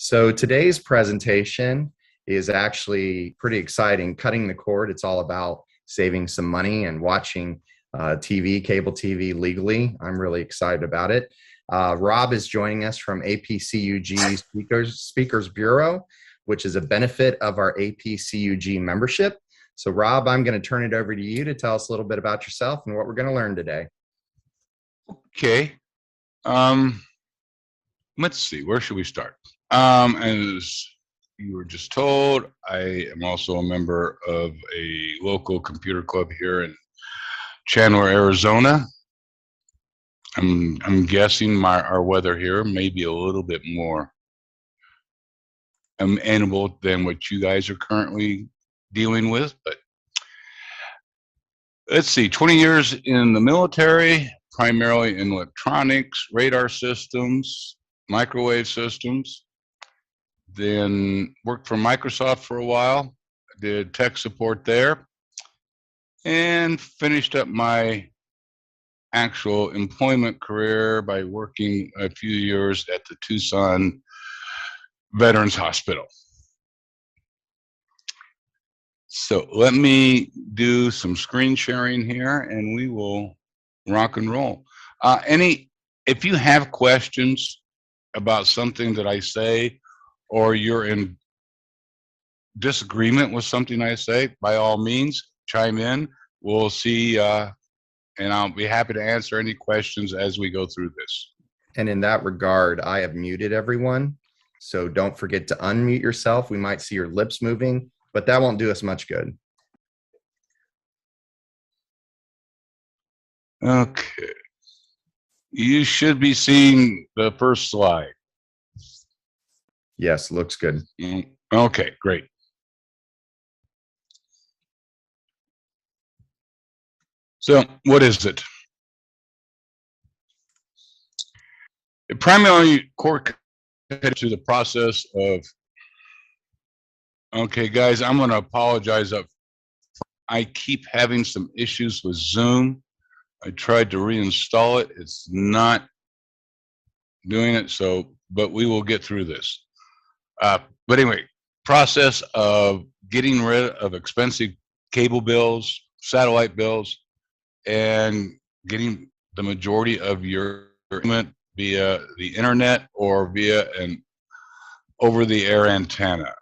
So today's presentation is actually pretty exciting. Cutting the cord, it's all about saving some money and watching TV, cable TV legally. I'm really excited about it. Rob is joining us from APCUG Speakers Bureau, which is a benefit of our APCUG membership. So Rob, I'm going to turn it over to you to tell us a little bit about yourself and what we're going to learn today. Okay. Let's see, where should we start? As you were just told, I am also a member of a local computer club here in Chandler, Arizona. I'm guessing our weather here may be a little bit more amenable than what you guys are currently dealing with, but let's see, 20 years in the military, primarily in electronics, radar systems, microwave systems. Then worked for Microsoft for a while, did tech support there, and finished up my actual employment career by working a few years at the Tucson Veterans Hospital. So let me do some screen sharing here and we will rock and roll. If you have questions about something that I say, or you're in disagreement with something I say, by all means, chime in. We'll see, and I'll be happy to answer any questions as we go through this. And in that regard, I have muted everyone. So don't forget to unmute yourself. We might see your lips moving, but that won't do us much good. Okay. You should be seeing the first slide. Yes, looks good. Okay, great. So what is it? It primarily correlates to the process of, okay guys, I'm gonna apologize up. I keep having some issues with Zoom. I tried to reinstall it. It's not doing it, so, but we will get through this. But anyway, process of getting rid of expensive cable bills, satellite bills, and getting the majority of your payment via the internet or via an over-the-air antenna.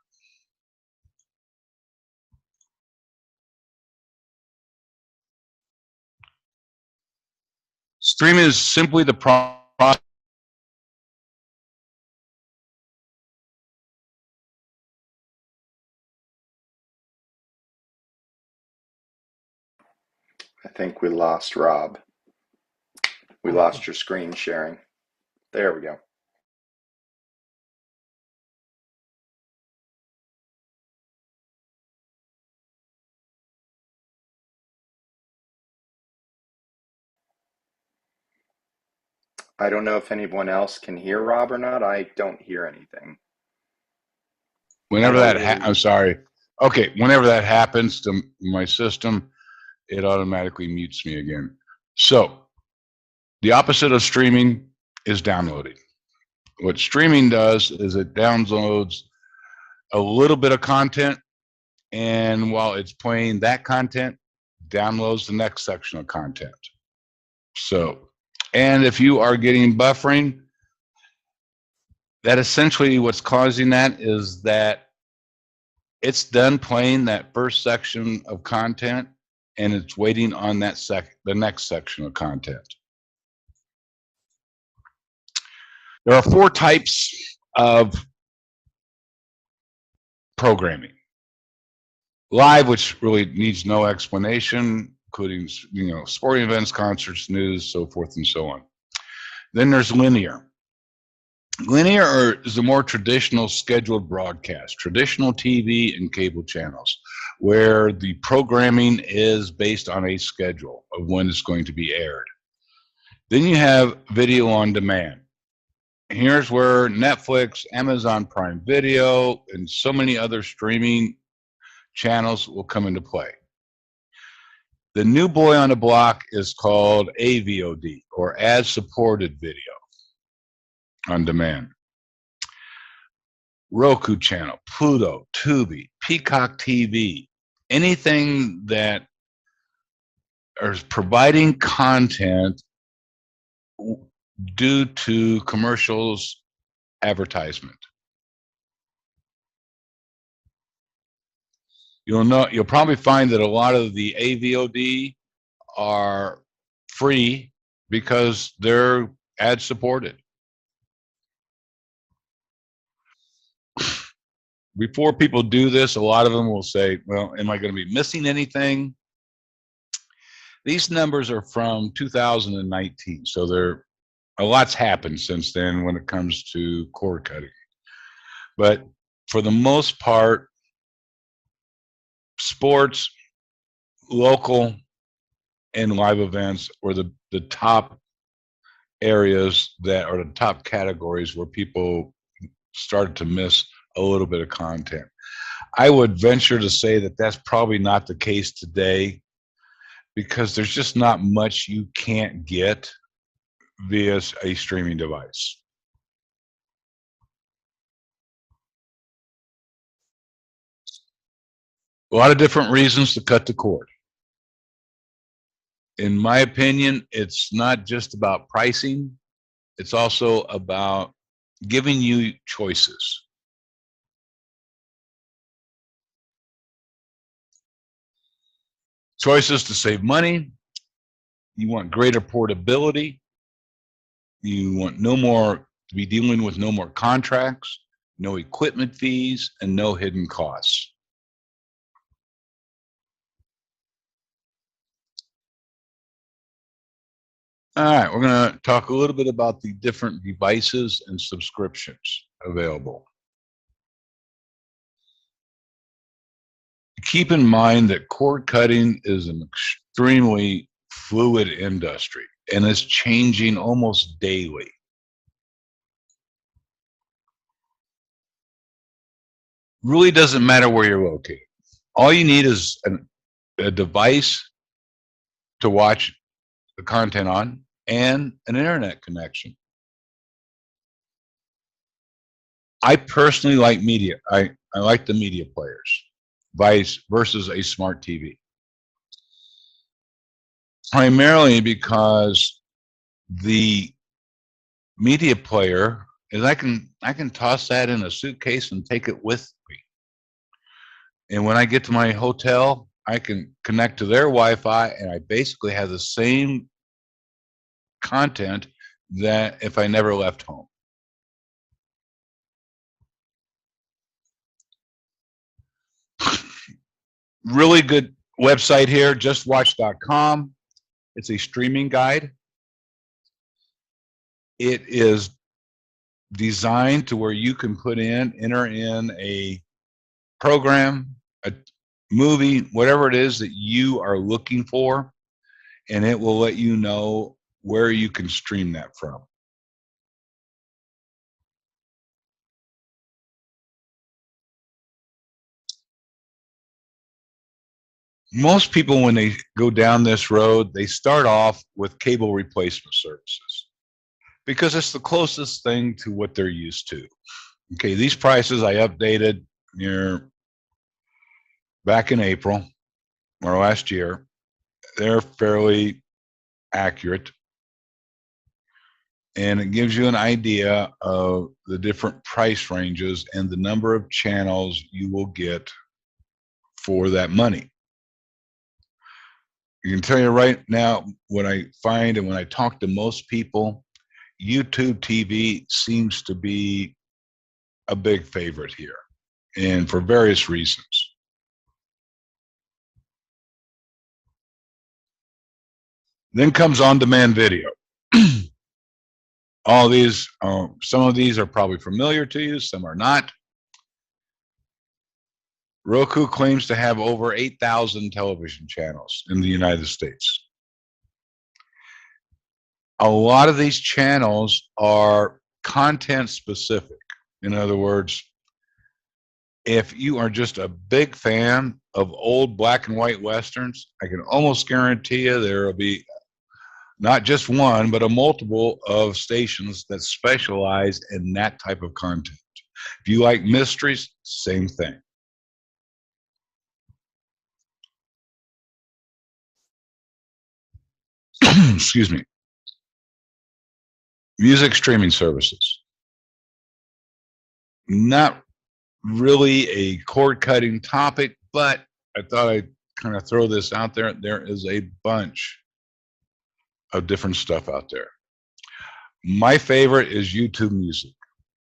Streaming is simply the process. I think we lost Rob. We lost your screen sharing. There we go. I don't know if anyone else can hear Rob or not. I don't hear anything. Whenever that, I'm sorry. Okay, whenever that happens to my system, it automatically mutes me again. So the opposite of streaming is downloading. What streaming does is it downloads a little bit of content, and while it's playing that content, downloads the next section of content. So, and if you are getting buffering, that essentially what's causing that is that it's done playing that first section of content and it's waiting on that the next section of content. There are 4 types of programming. Live, which really needs no explanation, including, sporting events, concerts, news, so forth and so on. Then there's linear. Linear is a more traditional scheduled broadcast, traditional TV and cable channels, where the programming is based on a schedule of when it's going to be aired. Then you have video on demand. Here's where Netflix, Amazon Prime Video, and so many other streaming channels will come into play. The new boy on the block is called AVOD, or ad-supported video on demand. Roku channel, Pluto, Tubi, Peacock TV, anything that is providing content due to commercials advertisement. You'll probably find that a lot of the AVOD are free because they're ad supported. Before people do this, a lot of them will say, well, am I going to be missing anything? These numbers are from 2019, so a lot's happened since then when it comes to cord cutting. But for the most part, sports, local, and live events were the top areas that are the top categories where people started to miss a little bit of content. I would venture to say that that's probably not the case today, because there's just not much you can't get via a streaming device. A lot of different reasons to cut the cord. In my opinion, it's not just about pricing, it's also about giving you choices. Choices to save money. You want greater portability. You want to be dealing with no more contracts, no equipment fees, and no hidden costs. All right, we're going to talk a little bit about the different devices and subscriptions available. Keep in mind that cord cutting is an extremely fluid industry and is changing almost daily. Really doesn't matter where you're located. All you need is a device to watch the content on and an internet connection. I personally like media. I like the media players versus a smart TV. Primarily because the media player is I can toss that in a suitcase and take it with me. And when I get to my hotel, I can connect to their Wi-Fi and I basically have the same content that if I never left home. Really good website here, justwatch.com. It's a streaming guide. It is designed to where you can enter in a program, a movie, whatever it is that you are looking for, and it will let you know where you can stream that from. Most people, when they go down this road, they start off with cable replacement services because it's the closest thing to what they're used to. Okay, these prices I updated back in April or last year. They're fairly accurate, and it gives you an idea of the different price ranges and the number of channels you will get for that money. I can tell you right now, what I find and when I talk to most people, YouTube TV seems to be a big favorite here, and for various reasons. Then comes on-demand video. All these, some of these are probably familiar to you, some are not. Roku claims to have over 8,000 television channels in the United States. A lot of these channels are content specific. In other words, if you are just a big fan of old black and white Westerns, I can almost guarantee you there will be not just one, but a multiple of stations that specialize in that type of content. If you like mysteries, same thing. Excuse me. Music streaming services. Not really a cord cutting topic, but I thought I'd kind of throw this out there. There is a bunch of different stuff out there. My favorite is YouTube Music,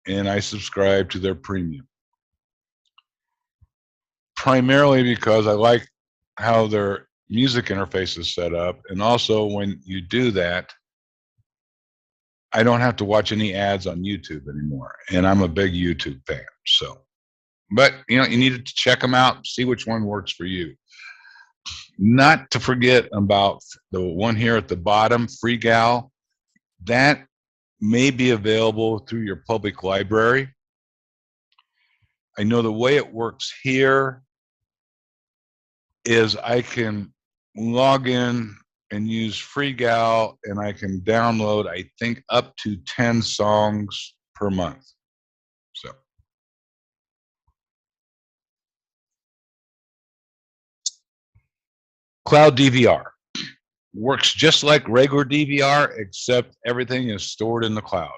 and I subscribe to their premium. Primarily because I like how their music interface is set up, and also when you do that, I don't have to watch any ads on YouTube anymore, and I'm a big YouTube fan. So, but you know, you need to check them out, see which one works for you. Not to forget about the one here at the bottom, FreeGal. That may be available through your public library. I know the way it works here is I can log in and use FreeGal, and I can download, I think, up to 10 songs per month. So Cloud DVR works just like regular DVR, except everything is stored in the cloud.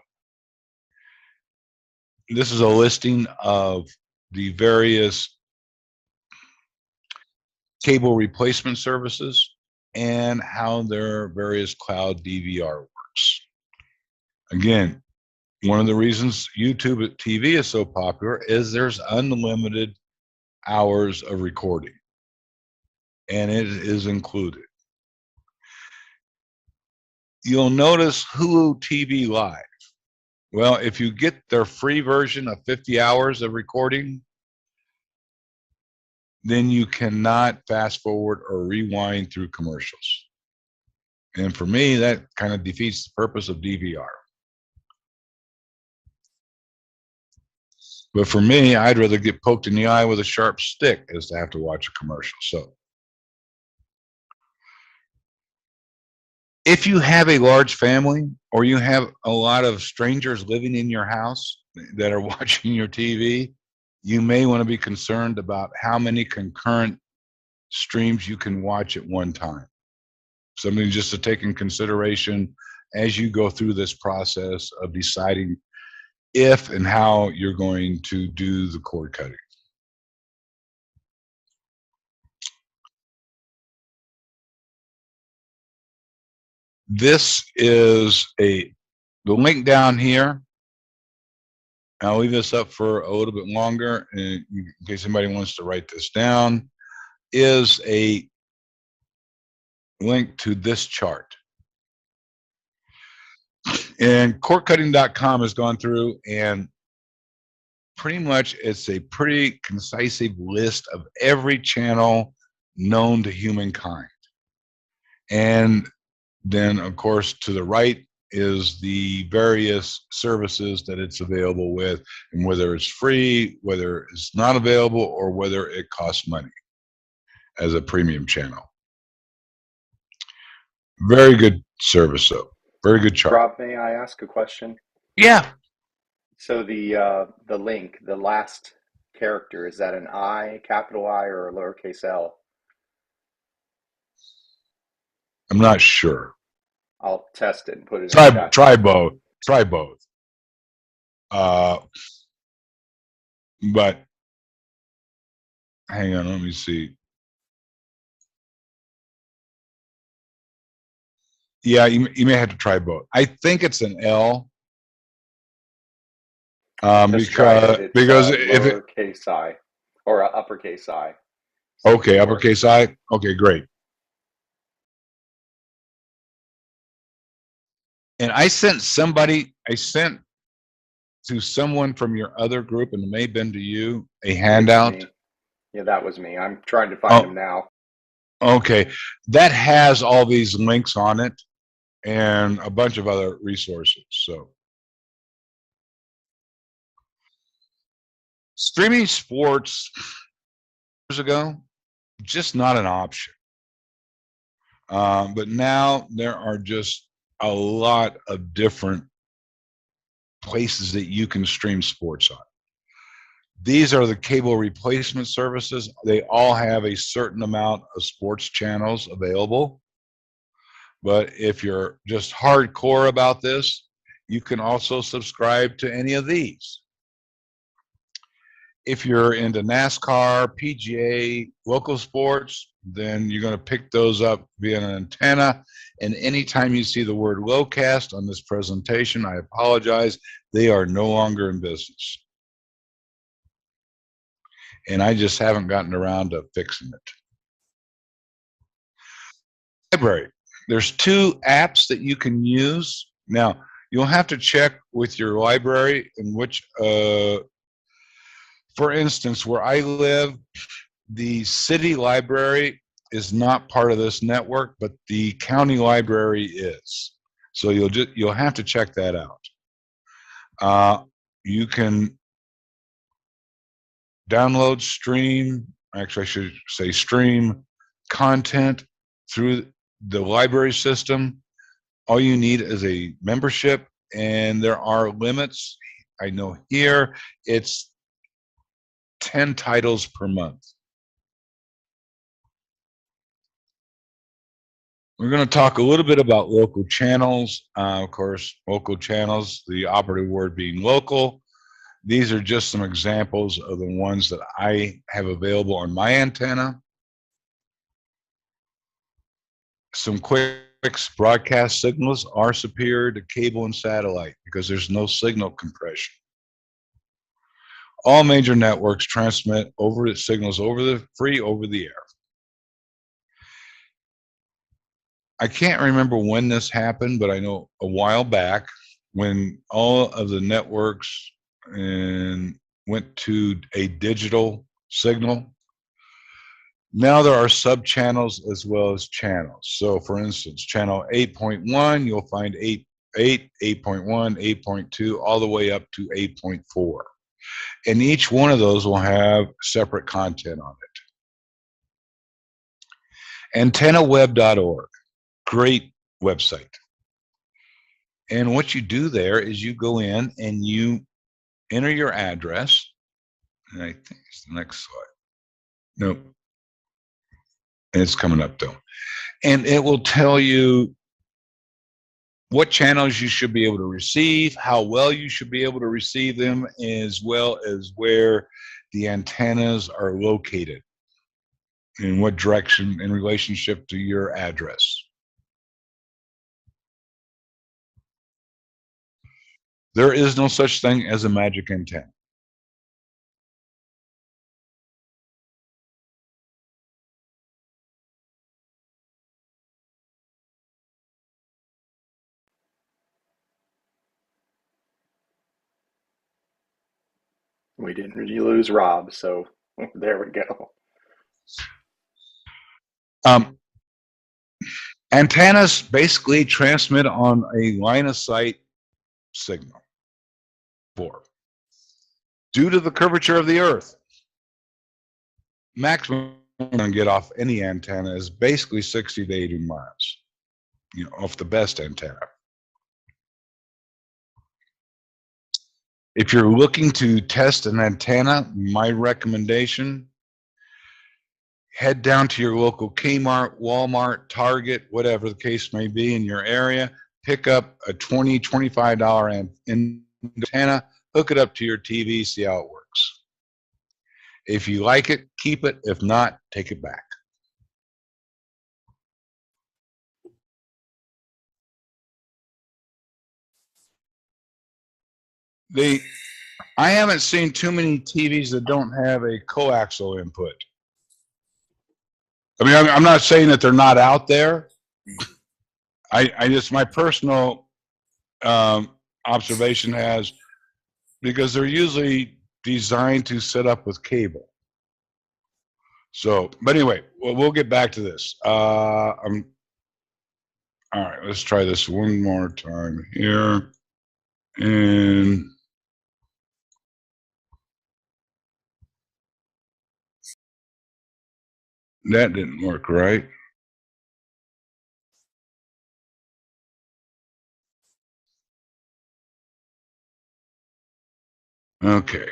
This is a listing of the various cable replacement services and how their various cloud DVR works. Again, one of the reasons YouTube TV is so popular is there's unlimited hours of recording, and it is included. You'll notice Hulu TV Live. Well, if you get their free version of 50 hours of recording, then you cannot fast forward or rewind through commercials. And for me, that kind of defeats the purpose of DVR. But for me, I'd rather get poked in the eye with a sharp stick as to have to watch a commercial. So if you have a large family or you have a lot of strangers living in your house that are watching your TV, you may want to be concerned about how many concurrent streams you can watch at one time. Something just to take in consideration as you go through this process of deciding if and how you're going to do the cord cutting. This is the link down here. I'll leave this up for a little bit longer in case somebody wants to write this down, is a link to this chart. And cordcutting.com has gone through and pretty much it's a pretty concise list of every channel known to humankind. And then, of course, to the right is the various services that it's available with, and whether it's free, whether it's not available, or whether it costs money as a premium channel. Very good service, though. Very good chart. Rob, may I ask a question? Yeah. So the link, the last character, is that an I, capital I, or a lowercase L? I'm not sure. I'll test it and put it in the chat. Try both. Try both. But hang on, let me see. Yeah, you may have to try both. I think it's an L. Because if it lowercase I or uppercase I. Okay, uppercase I. Okay, great. And I sent to someone from your other group, and it may have been to you, a handout. Yeah, that was me. I'm trying to find him now. Okay, that has all these links on it and a bunch of other resources. So streaming sports years ago, just not an option. But now there are just a lot of different places that you can stream sports on. These are the cable replacement services. They all have a certain amount of sports channels available. But if you're just hardcore about this, you can also subscribe to any of these. If you're into NASCAR, PGA, local sports, then you're going to pick those up via an antenna. And anytime you see the word Locast on this presentation, I apologize, they are no longer in business. And I just haven't gotten around to fixing it. Library. There's 2 apps that you can use. Now, you'll have to check with your library in which, for instance, where I live, the city library is not part of this network, but the county library is. So you'll have to check that out. You can download, stream, actually I should say stream content through the library system. All you need is a membership, and there are limits. I know here it's 10 titles per month. We're going to talk a little bit about local channels. Of course, local channels, the operative word being local. These are just some examples of the ones that I have available on my antenna. Some quick broadcast signals are superior to cable and satellite because there's no signal compression. All major networks transmit over signals over the air. I can't remember when this happened, but I know a while back when all of the networks went to a digital signal. Now there are sub-channels as well as channels. So for instance, channel 8.1, you'll find 8.1, 8.2, all the way up to 8.4. And each one of those will have separate content on it. AntennaWeb.org, great website. And what you do there is you go in and you enter your address. And I think it's the next slide. Nope. It's coming up though. And it will tell you what channels you should be able to receive, how well you should be able to receive them, as well as where the antennas are located, in what direction in relationship to your address. There is no such thing as a magic antenna. We didn't really lose Rob, so there we go. Antennas basically transmit on a line of sight signal. Due to the curvature of the Earth, maximum you're going to get off any antenna is basically 60 to 80 miles, off the best antenna. If you're looking to test an antenna, my recommendation, head down to your local Kmart, Walmart, Target, whatever the case may be in your area, pick up a $20, $25 antenna, hook it up to your TV, see how it works. If you like it, keep it. If not, take it back. I haven't seen too many TVs that don't have a coaxial input. I mean, I'm not saying that they're not out there. I just, my personal observation has, because they're usually designed to set up with cable. So, but anyway, we'll get back to this. All right, let's try this one more time here. And that didn't work right. Okay.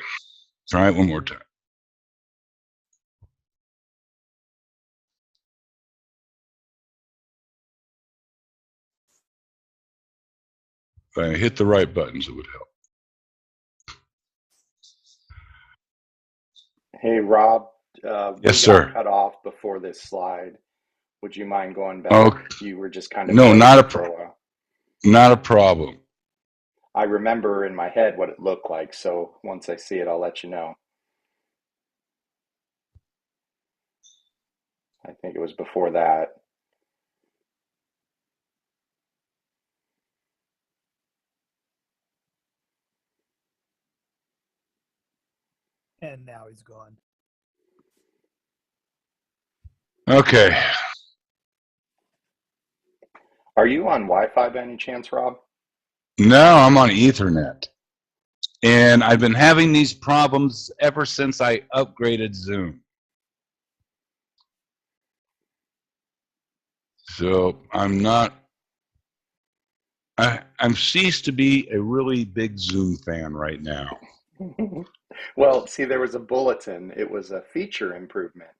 Try it one more time. If I hit the right buttons, it would help. Hey, Rob. Yes, we got sir. cut off before this slide. Would you mind going back? Oh, You were just kind of no, frozen for a while. not a problem. I remember in my head what it looked like, so once I see it, I'll let you know. I think it was before that. And now he's gone. Okay. Are you on Wi-Fi by any chance, Rob? No, I'm on Ethernet. And I've been having these problems ever since I upgraded Zoom. So I'm ceased to be a really big Zoom fan right now. Well, see, there was a bulletin. It was a feature improvement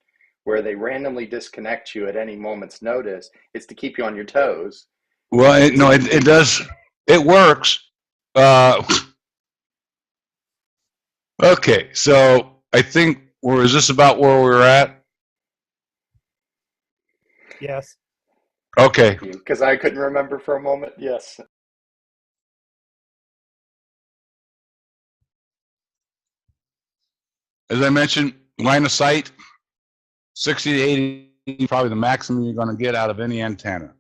where they randomly disconnect you at any moment's notice. It's to keep you on your toes. Well, it does. It works. Okay, so I think, is this about where we're at? Yes. Okay. Because I couldn't remember for a moment. Yes. As I mentioned, line of sight, 60 to 80, probably the maximum you're going to get out of any antenna.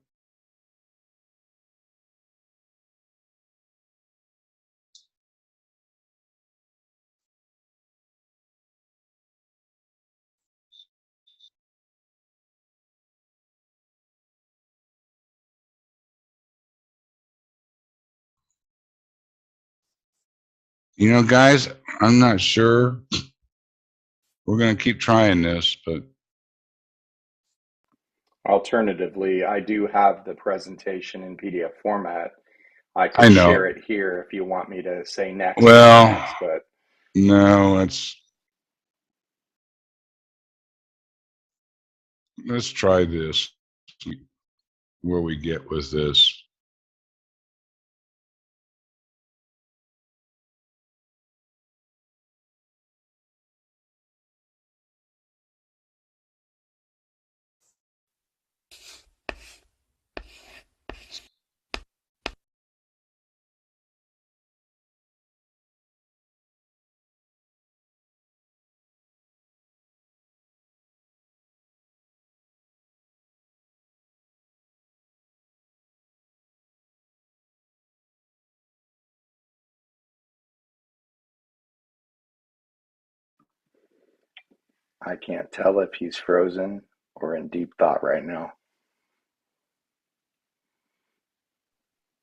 You know, guys, I'm not sure. We're going to keep trying this, but Alternatively, I do have the presentation in PDF format. I I could know. share it here if you want me to say next. Well, next, but no, let's try this. Where we get with this. I can't tell if he's frozen or in deep thought right now.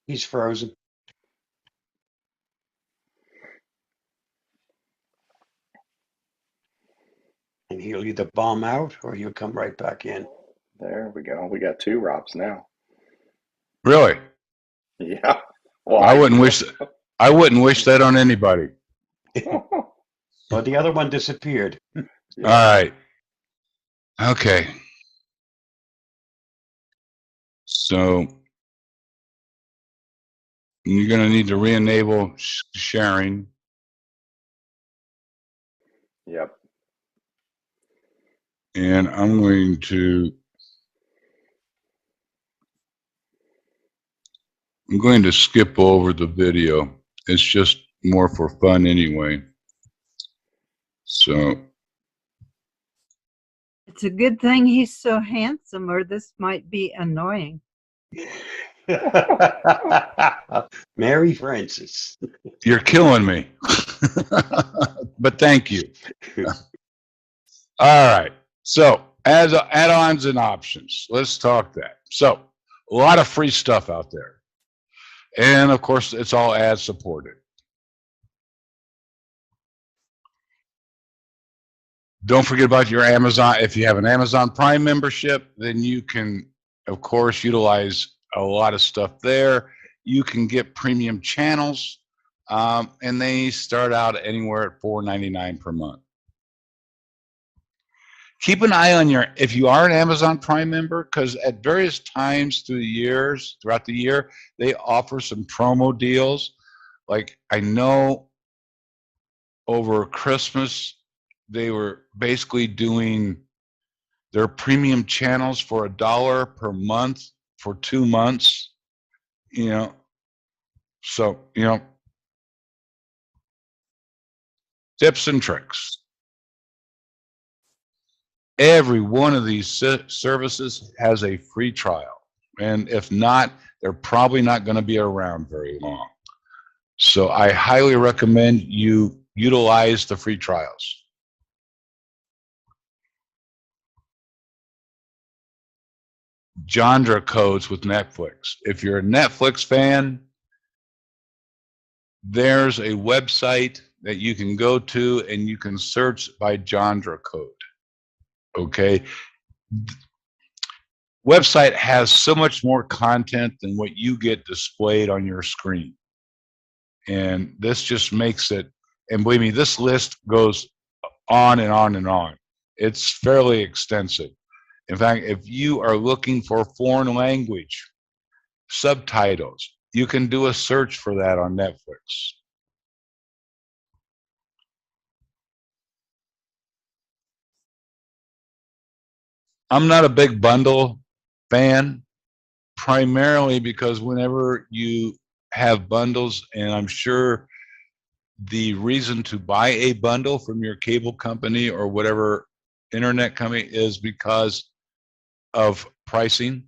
He's frozen. And he'll either bomb out or he'll come right back in. There we go. We got two Robs now. Really? Yeah. Well, I wouldn't wish that on anybody. But the other one disappeared. All right. Okay. So you're going to need to re-enable sharing. Yep. And I'm going to skip over the video. It's just more for fun anyway. So it's a good thing he's so handsome, or this might be annoying. Mary Frances. you're killing me. But thank you. All right. So as add-ons and options, let's talk that. So a lot of free stuff out there. And of course, it's all ad supported. Don't forget about your Amazon. If you have an Amazon Prime membership, then you can, of course, utilize a lot of stuff there. You can get premium channels. And they start out anywhere at $4.99 per month. Keep an eye on if you are an Amazon Prime member, because at various times throughout the year, they offer some promo deals. Like I know over Christmas, they were basically doing their premium channels for $1 per month for 2 months, so, tips and tricks. Every one of these services has a free trial. And if not, they're probably not going to be around very long. So I highly recommend you utilize the free trials. Genre codes with Netflix. If you're a Netflix fan, there's a website that you can go to and you can search by genre code. Okay. Website has so much more content than what you get displayed on your screen. And this just makes it, and believe me, this list goes on and on and on. It's fairly extensive. In fact, if you are looking for foreign language subtitles, you can do a search for that on Netflix. I'm not a big bundle fan, primarily because whenever you have bundles, and I'm sure the reason to buy a bundle from your cable company or whatever internet company is because of pricing,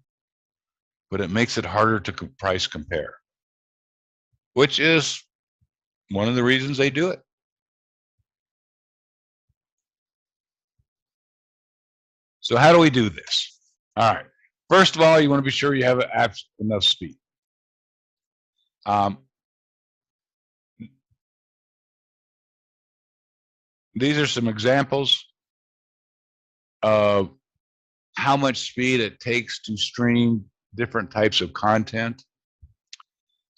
but it makes it harder to price compare, which is one of the reasons they do it. So how do we do this? All right. First of all, you want to be sure you have enough speed. These are some examples of how much speed it takes to stream different types of content.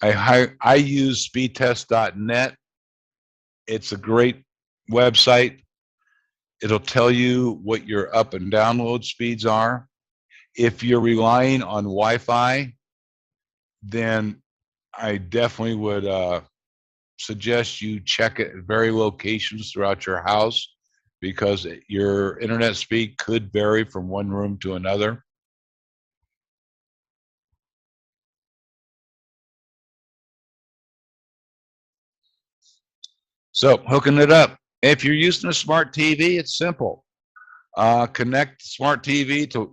I use speedtest.net. It's a great website. It'll tell you what your up and download speeds are. If you're relying on Wi-Fi, then I definitely would suggest you check it at various locations throughout your house, because your internet speed could vary from one room to another. So hooking it up. If you're using a smart TV, it's simple. Connect the smart TV to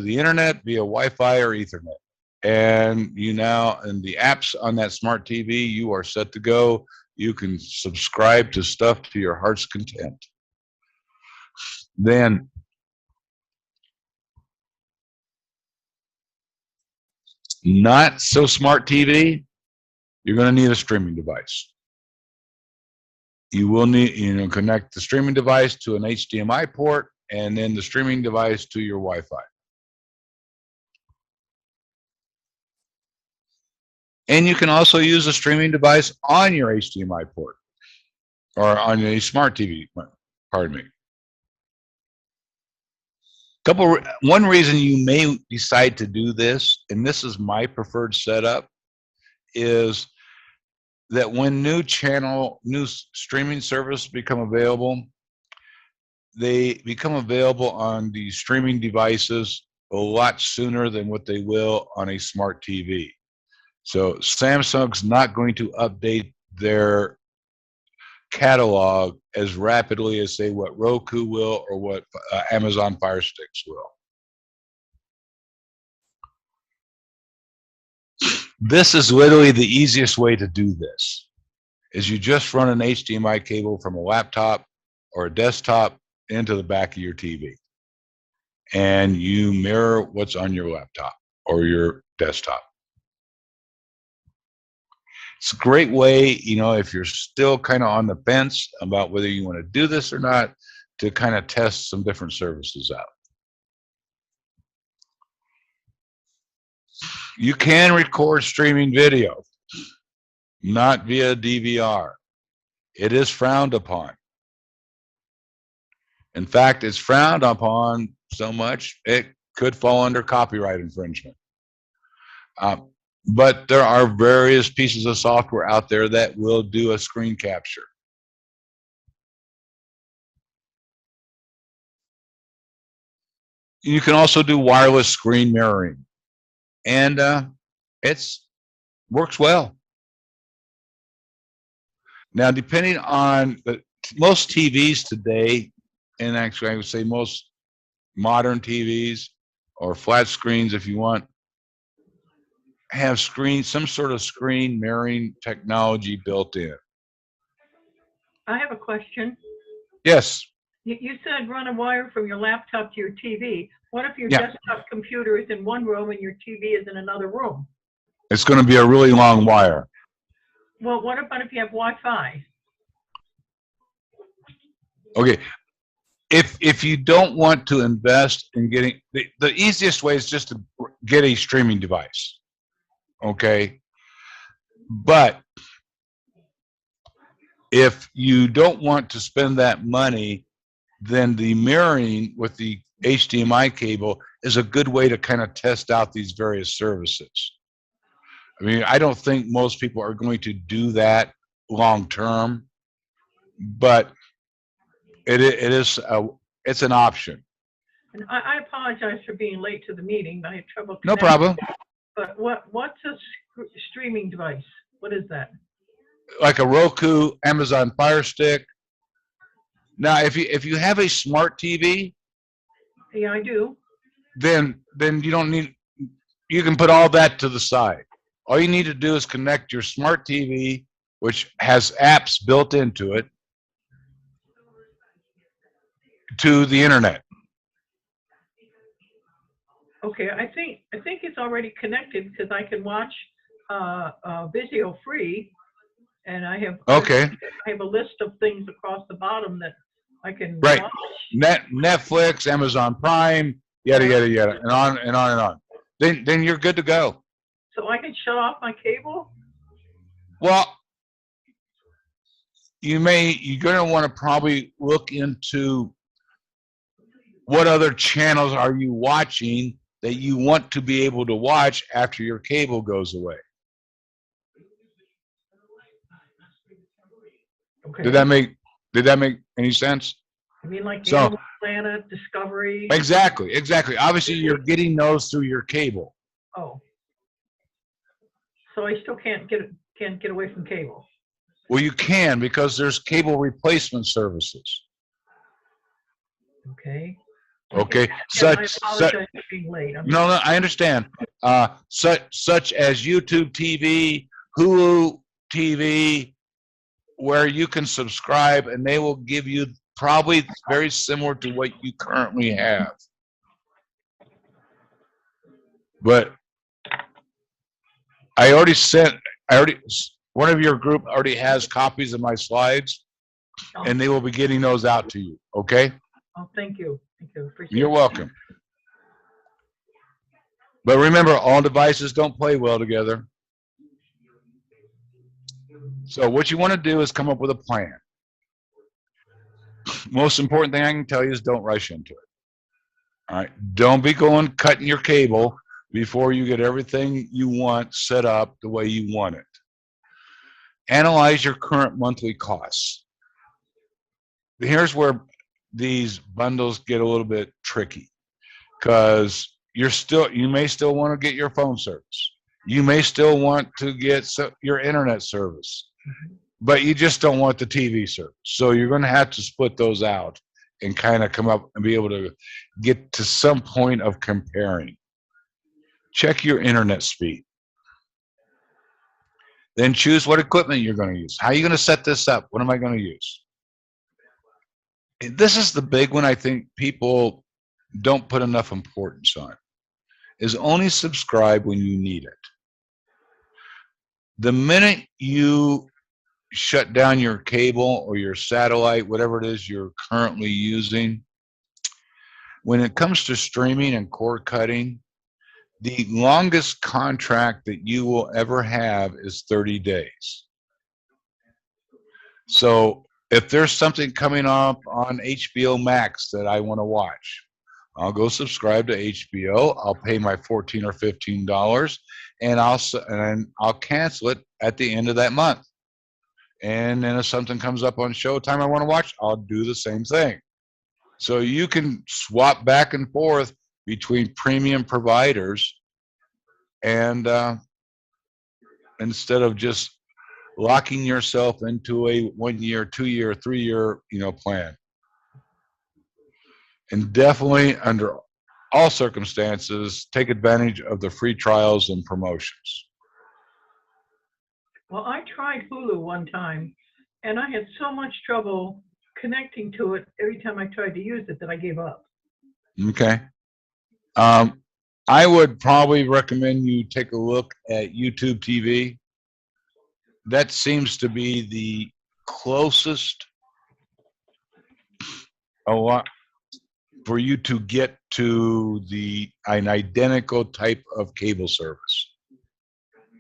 the internet via Wi-Fi or Ethernet. And and the apps on that smart TV, you are set to go. You can subscribe to stuff to your heart's content. Then not so smart TV, you're going to need a streaming device. You will need, connect the streaming device to an HDMI port and then the streaming device to your Wi-Fi. And you can also use a streaming device on your HDMI port or on a smart TV, pardon me. One reason you may decide to do this, and this is my preferred setup, is that when new streaming services become available, they become available on the streaming devices a lot sooner than what they will on a smart TV. So Samsung's not going to update their catalog as rapidly as, say, what Roku will or what Amazon Fire Sticks will. This is literally the easiest way to do this, is you just run an HDMI cable from a laptop or a desktop into the back of your TV, and you mirror what's on your laptop or your desktop. It's a great way, if you're still kind of on the fence about whether you want to do this or not, to kind of test some different services out. You can record streaming video. not via DVR. It is frowned upon. In fact, it's frowned upon so much it could fall under copyright infringement. But there are various pieces of software out there that will do a screen capture. You can also do wireless screen mirroring, and it's works well. Now, depending on most TVs today, and actually I would say most modern TVs or flat screens, if you want, have some sort of screen mirroring technology built in. I have a question. Yes. You said run a wire from your laptop to your TV. What if your Yeah. desktop computer is in one room and your TV is in another room? It's going to be a really long wire. Well, what about if you have Wi-Fi? Okay. If you don't want to invest in getting, the easiest way is just to get a streaming device. Okay. But if you don't want to spend that money, then the mirroring with the HDMI cable is a good way to kind of test out these various services. I mean, I don't think most people are going to do that long term, but it's an option. And I apologize for being late to the meeting. I had trouble No connecting. problem. But what's a streaming device? What is that? Like a Roku, Amazon Fire Stick. Now, if you have a smart TV, Yeah, I do. then you don't need. You can put all that to the side. All you need to do is connect your smart TV, which has apps built into it, to the internet. Okay, I think it's already connected because I can watch Vizio free, and I have Okay. I have a list of things across the bottom that I can Right. watch. Netflix, Amazon Prime, yada yada yada, and on and on and on. Then you're good to go. So I can shut off my cable. Well, you're going to want to probably look into what other channels are you watching that you want to be able to watch after your cable goes away. Okay. Did that make any sense? I mean, like So- Animal Planet, Discovery. Exactly. Obviously, you're getting those through your cable. Oh. So I still can't get away from cable. Well, you can, because there's cable replacement services. Okay. Okay. Again, I Such apologize for being late. no, I understand. Such as YouTube TV, Hulu TV, where you can subscribe and they will give you probably very similar to what you currently have. But one of your group already has copies of my slides, and they will be getting those out to you. Okay? Oh, thank you. Thank you. Appreciate You're it. welcome. But remember, all devices don't play well together. So what you want to do is come up with a plan. Most important thing I can tell you is don't rush into it. All right? Don't be cutting your cable before you get everything you want set up the way you want it. Analyze your current monthly costs. Here's where these bundles get a little bit tricky, because you may still want to get your phone service. You may still want to get your internet service, but you just don't want the TV service. So you're going to have to split those out and kind of come up and be able to get to some point of comparing. Check your internet speed. Then choose what equipment you're going to use. How are you going to set this up? What am I going to use? This is the big one I think people don't put enough importance on, is only subscribe when you need it. The minute you shut down your cable or your satellite, whatever it is you're currently using, when it comes to streaming and cord cutting, the longest contract that you will ever have is 30 days. So if there's something coming up on HBO Max that I want to watch, I'll go subscribe to HBO. I'll pay my $14 or $15, and I'll cancel it at the end of that month. And then if something comes up on Showtime I want to watch, I'll do the same thing. So you can swap back and forth between premium providers, and instead of just locking yourself into a 1 year, 2 year, 3 year, plan. And definitely under all circumstances, take advantage of the free trials and promotions. Well, I tried Hulu one time, and I had so much trouble connecting to it every time I tried to use it that I gave up. Okay. I would probably recommend you take a look at YouTube TV. That seems to be the closest a lot for you to get to an identical type of cable service.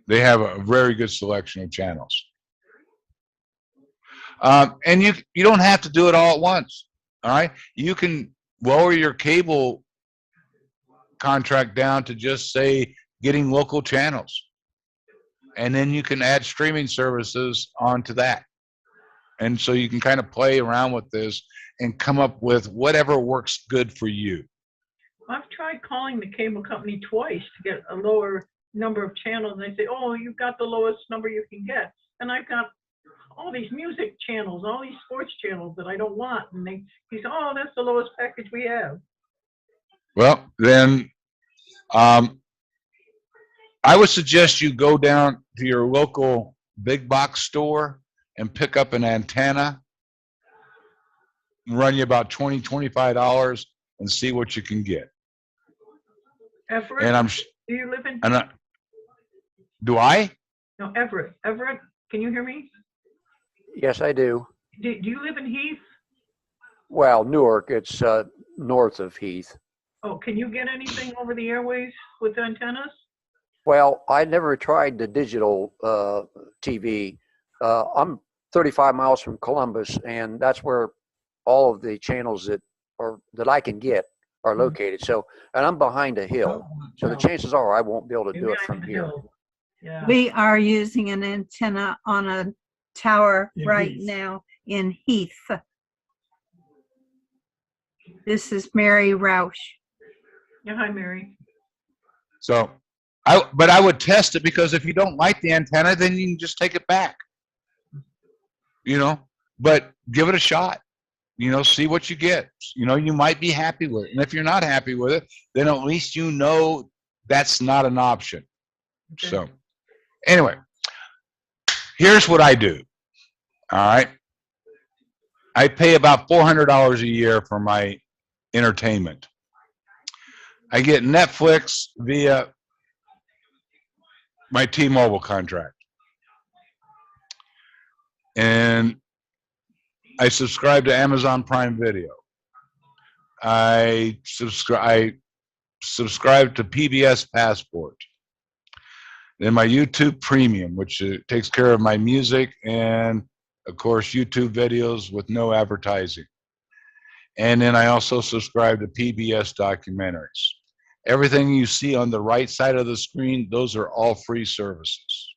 They have a very good selection of channels. And you don't have to do it all at once. All right. You can lower your cable contract down to just say getting local channels. And then you can add streaming services onto that. And so you can kind of play around with this and come up with whatever works good for you. I've tried calling the cable company twice to get a lower number of channels. And they say, oh, you've got the lowest number you can get. And I've got all these music channels, all these sports channels that I don't want. And he said, oh, that's the lowest package we have. Well, then I would suggest you go down to your local big box store and pick up an antenna, run you about $20, $25 and see what you can get. Everett, And do you live in? Do I? No, Everett. Everett, can you hear me? Yes, I do. Do you live in Heath? Well, Newark, it's north of Heath. Oh, can you get anything over the airways with antennas? Well, I never tried the digital TV. I'm 35 miles from Columbus, and that's where all of the channels that I can get are located. So, and I'm behind a hill, so the chances are I won't be able to do it from here. Yeah. We are using an antenna on a tower right now in Heath. This is Mary Roush. Yeah, hi, Mary. So, but I would test it, because if you don't like the antenna, then you can just take it back. But give it a shot. See what you get. You might be happy with it. And if you're not happy with it, then at least that's not an option. Okay. So, anyway, here's what I do. All right. I pay about $400 a year for my entertainment. I get Netflix via my T-Mobile contract. And I subscribe to Amazon Prime Video. I subscribe to PBS Passport. Then my YouTube Premium, which takes care of my music and, of course, YouTube videos with no advertising. And then I also subscribe to PBS documentaries. Everything you see on the right side of the screen, those are all free services.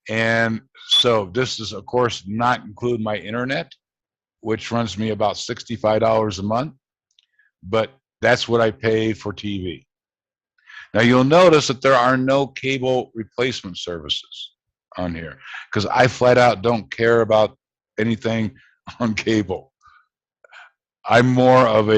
And so this is, of course, not include my internet, which runs me about $65 a month, but that's what I pay for TV. Now you'll notice that there are no cable replacement services on here, because I flat out don't care about anything on cable. I'm more of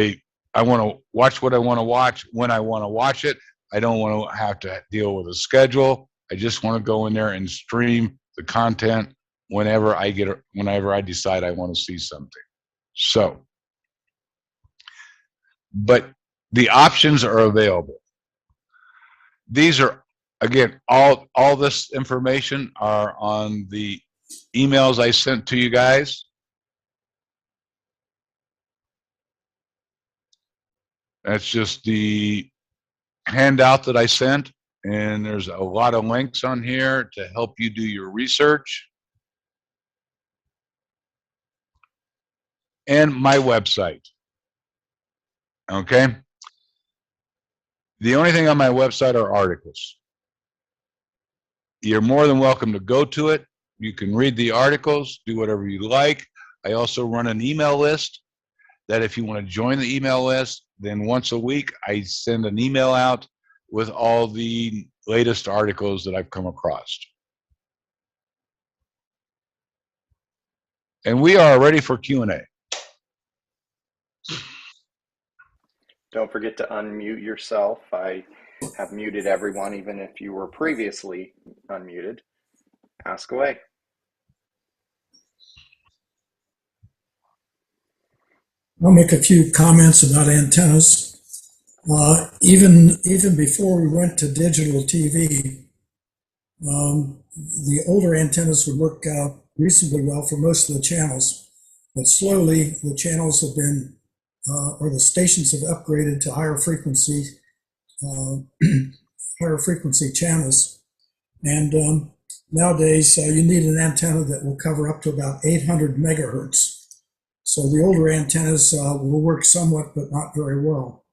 I want to watch what I want to watch when I want to watch it. I don't want to have to deal with a schedule. I just want to go in there and stream the content whenever I decide I want to see something. So, but the options are available. These are, again, all this information are on the emails I sent to you guys. That's just the handout that I sent, and there's a lot of links on here to help you do your research. and my website. Okay. The only thing on my website are articles. You're more than welcome to go to it. You can read the articles, do whatever you like. I also run an email list that if you want to join the email list, then once a week I send an email out with all the latest articles that I've come across. And we are ready for Q&A. Don't forget to unmute yourself. I have muted everyone, even if you were previously unmuted. Ask away. I'll make a few comments about antennas. Even before we went to digital TV, the older antennas would work reasonably well for most of the channels, but slowly the channels have been, or the stations have upgraded to higher frequency channels. And nowadays you need an antenna that will cover up to about 800 megahertz. So the older antennas will work somewhat, but not very well.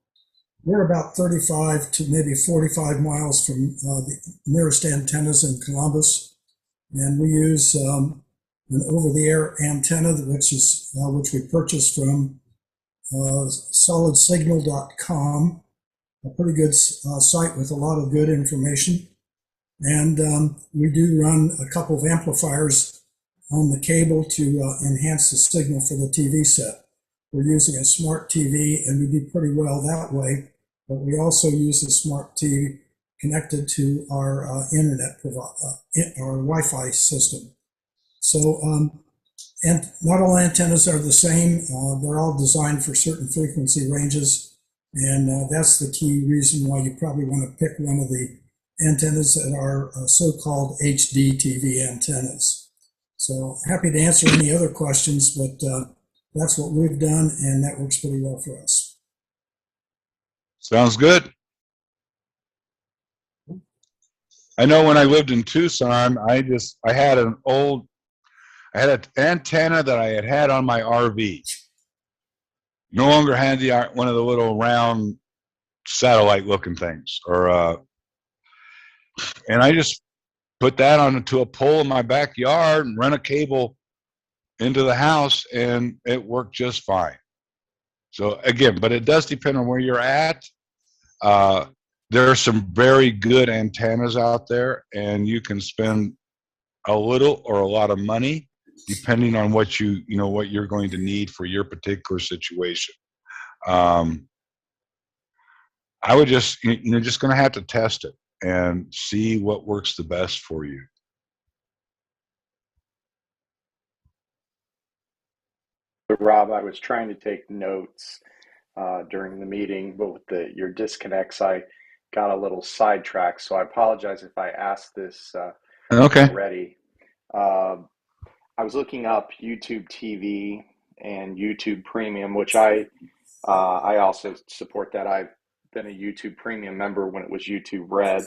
We're about 35 to maybe 45 miles from the nearest antennas in Columbus, and we use an over-the-air antenna, which we purchased from solidsignal.com, a pretty good site with a lot of good information. And we do run a couple of amplifiers on the cable to enhance the signal for the TV set. We're using a smart TV, and we do pretty well that way, but we also use the smart TV connected to our internet, our Wi-Fi system. So, and not all antennas are the same. They're all designed for certain frequency ranges, and that's the key reason why you probably want to pick one of the antennas that are so-called HD TV antennas. So happy to answer any other questions, but that's what we've done, and that works pretty well for us. Sounds good. I know when I lived in Tucson, I had an antenna that I had on my RV. No longer had one of the little round satellite looking things, and I just put that onto a pole in my backyard and run a cable into the house, and it worked just fine. So again, but it does depend on where you're at. There are some very good antennas out there, and you can spend a little or a lot of money depending on what what you're going to need for your particular situation. I would you're just going to have to test it and see what works the best for you. Rob, I was trying to take notes during the meeting, but with your disconnects, I got a little sidetracked. So I apologize if I asked this already. I was looking up YouTube TV and YouTube Premium, which I also support that. I've been a YouTube Premium member when it was YouTube Red.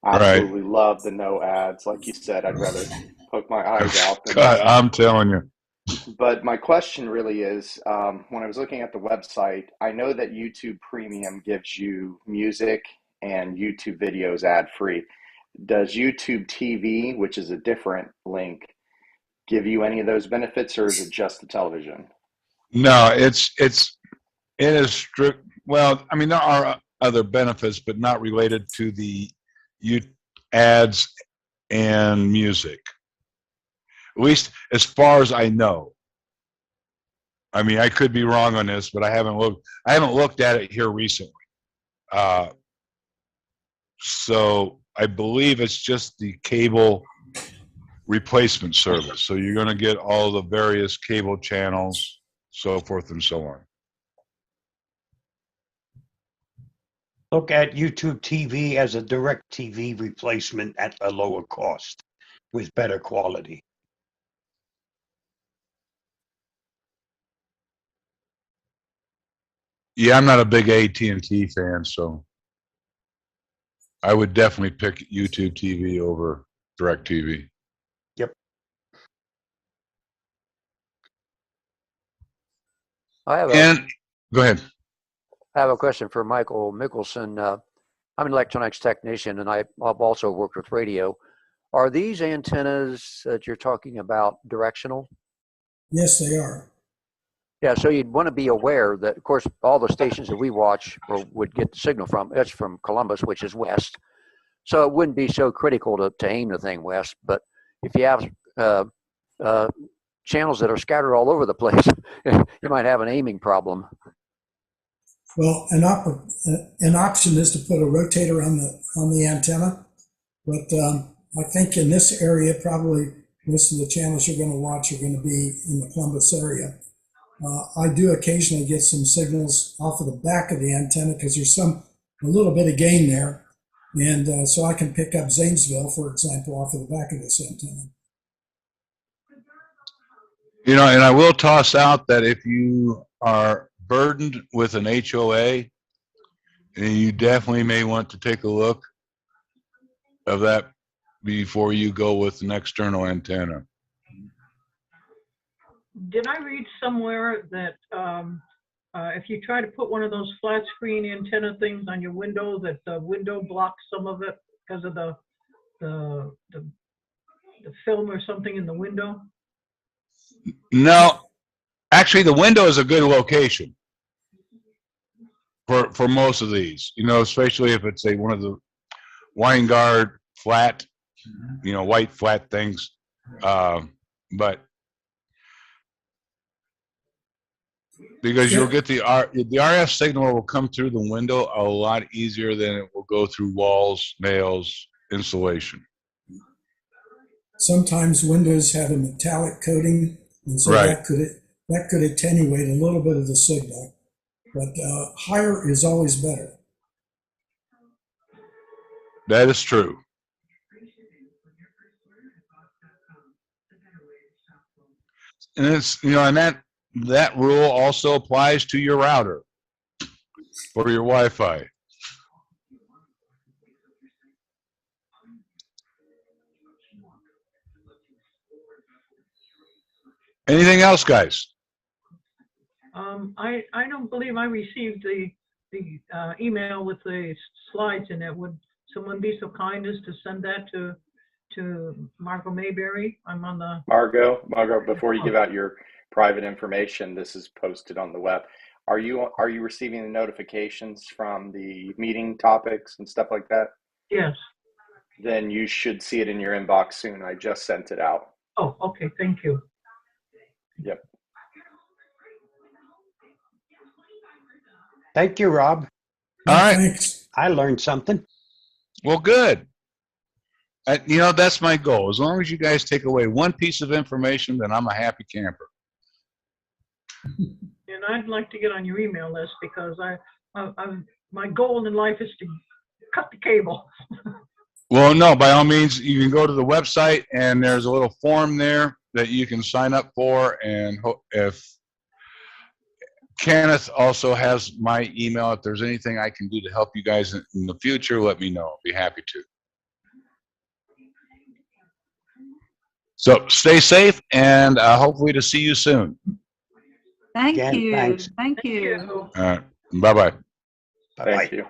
Absolutely love the no ads. Like you said, I'd rather poke my eyes out. God, I'm telling you. But my question really is, when I was looking at the website, I know that YouTube Premium gives you music and YouTube videos ad-free. Does YouTube TV, which is a different link, give you any of those benefits, or is it just the television? No, it is strict. Well, I mean, there are other benefits, but not related to the ads and music. At least as far as I know. I mean, I could be wrong on this, but I haven't looked at it here recently. So I believe it's just the cable replacement service. So you're going to get all the various cable channels, so forth and so on. Look at YouTube TV as a direct TV replacement at a lower cost with better quality. Yeah, I'm not a big AT&T fan, so I would definitely pick YouTube TV over DirecTV. Yep. And go ahead. I have a question for Michael Mickelson. I'm an electronics technician, and I've also worked with radio. Are these antennas that you're talking about directional? Yes, they are. Yeah, so you'd want to be aware that, of course, all the stations that we watch or would get the signal from, it's from Columbus, which is west. So it wouldn't be so critical to aim the thing west. But if you have channels that are scattered all over the place, you might have an aiming problem. Well, an option is to put a rotator on the antenna, but I think in this area, probably most of the channels you're going to watch are going to be in the Columbus area. I do occasionally get some signals off of the back of the antenna because there's a little bit of gain there, and so I can pick up Zanesville, for example, off of the back of this antenna. You know, and I will toss out that if you are burdened with an HOA, and you definitely may want to take a look of that before you go with an external antenna. Did I read somewhere that if you try to put one of those flat screen antenna things on your window, that the window blocks some of it because of the film or something in the window? No, actually, the window is a good location for most of these. You know, especially if it's one of the Winegard flat, you know, white flat things. But because you'll get the RF signal will come through the window a lot easier than it will go through walls, nails, insulation. Sometimes windows have a metallic coating, and so Right. that could attenuate a little bit of the signal, but higher is always better. That is true. And it's, you know, and that rule also applies to your router for your Wi-Fi. Anything else, guys? I don't believe I received the email with the slides in it. Would someone be so kind as to send that to Margot Mayberry? I'm on the Margot, before you give out your private information, this is posted on the web. Are you receiving the notifications from the meeting topics and stuff like that? Yes. Then you should see it in your inbox soon. I just sent it out. Oh, okay. Thank you. Yep. Thank you, Rob. All right. Thanks. I learned something. Well, good. You know, that's my goal. As long as you guys take away one piece of information, then I'm a happy camper. And I'd like to get on your email list because my goal in life is to cut the cable. Well, no, by all means, you can go to the website and there's a little form there that you can sign up for. And if Kenneth also has my email, if there's anything I can do to help you guys in the future, let me know. I'll be happy to. So stay safe and hopefully to see you soon. Thank Again, you. thanks. Thank you. All right. Bye-bye. Bye-bye. Thank you.